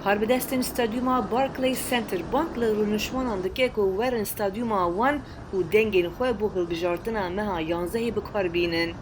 کاربدستن استادیوما بارکلی سنتر بانک لرونشمانان دکه که ورن استادیوما وان و دنگین خواه بو هلبجارتنا مها 11 بکار بینن.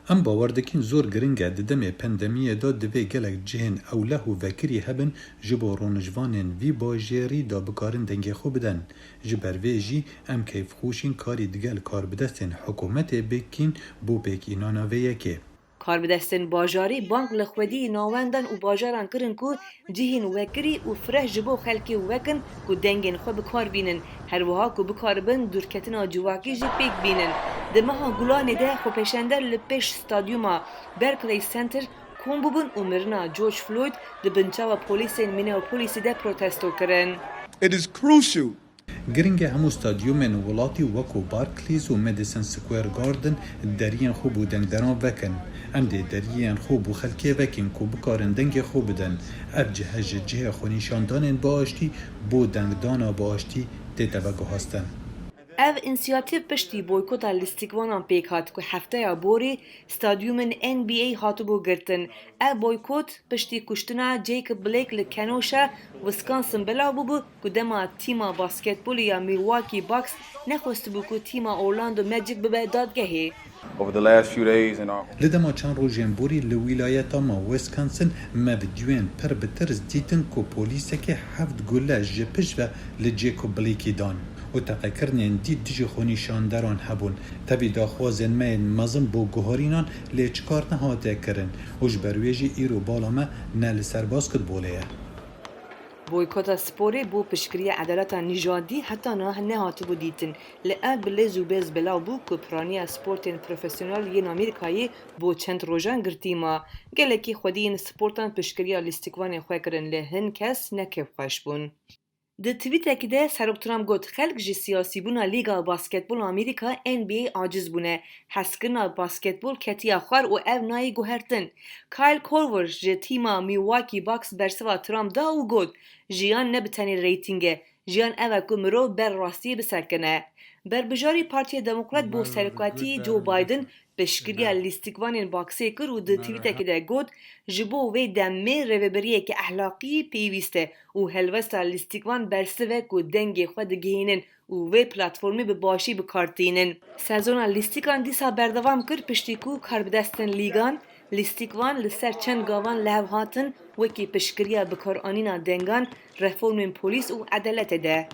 ام باور دکین زور گرنگه ددم پندمیه دا دوی گلک جهن اوله و وکری هبن جبو رونجوانن وی باجیری دا بکارن دنگی خو بدن. جبروی جی ام کیف خوشین کاری دگل کار بدستن حکومت بکین بو بک اینانا ویکه. کاربدستن باجاری بانک لخودی ناوندن و باجاران کرن کو جهین وکری و فرح جبو خلکی وکن کو دنگین خو بکار بینن هر وها کو بکار بن دورکتنا جواکی جی پیک بینن دمها گلان ده خو پیشندر لپش استادیوما برکلی سنتر کومبوبن عمرنا جورج فلوید دبنچاوا پولیسین مینیاپولیس ده پروتستو کرن. It is crucial. گرنگه همو استادیومن ولاتی وکو بارکلیز و مدیسن سکویر گاردن درین خوب و دنگدران وکن. ام ده درین خوب و خلکه وکن که بکارن دنگ خوب بدن. اب جه خونیشاندانن باشتی بو دنگدانا باشتی ده تبگه هستن. اف انسیاتیو پشتی بویکوتا لیستیکوانان پیک هات که هفته یا بوری استادیومن NBA هاتو بو گرتن. اف بویکوت پشتی کشتنا جیکب بلیک لکنوشا ویسکانسن بلا بو که دما تیما باسکتبول یا میلواکی باکس نخواست بو که تیما اورلاندو ماجیک ببه دادگهی. Over the last few days لدما چند روزین بوری لویلایت ما ویسکانسن ما بدیوین پر بترز دیتن که پولیسه که 7 گله جپش و لجیکب بلیکی دان. و تقیکرنین دید دیجی خونیشاندران هبون تبی داخوازن مین مزم بو گوهارینان لیچکار نهاته کرن وش برویجی ایرو بالامه نل سرباز کد بولیه. بویکوتا سپوری بو پشکری عدالت نژادی حتی نه هاتو بو دیتن لعب لیزو بیز بلاو بو که پرانی سپورتین پروفیسیونال ین امریکایی بو چند روزان گرتی ما گلکی خودین سپورتان پشکری لیستیکوان خواه کرن لهن کس نکف خوش بون. ده توییتکی ده سروک ترامپ گوت خلق جی سیاسی بونا لیگا باسکتبول آمریکا NBA عاجز بونه حسکرنا باسکتبول کتی آخر و او نای گوهرتن کایل کورور جی تیما میواکی باکس برسوا ترامپ دا و گوت جیان نبتنی ریتینگه جیان اوکو مرو بر راستی بسکنه بربجاری پارتی دموکرات بو سرکاتی جو بایدن بشکریه لیستیکوانین باکسی کر و ده توییتکی ده گوت جبو وی دمه روبریه که احلاقی پیوسته و هلوستا لیستیکوان برسوه که دنگی خود گهینن و وی پلاتفورمی به باشی بکارتینن. سازونا لیستیکان دیسا بردوام کر پشتی کو کاربدستن لیگان لیستیکوان لسر چند گاوان لحو هاتن وکی پشکریه بکار آنینا دنگان رفورمین پولیس و عدالت ده.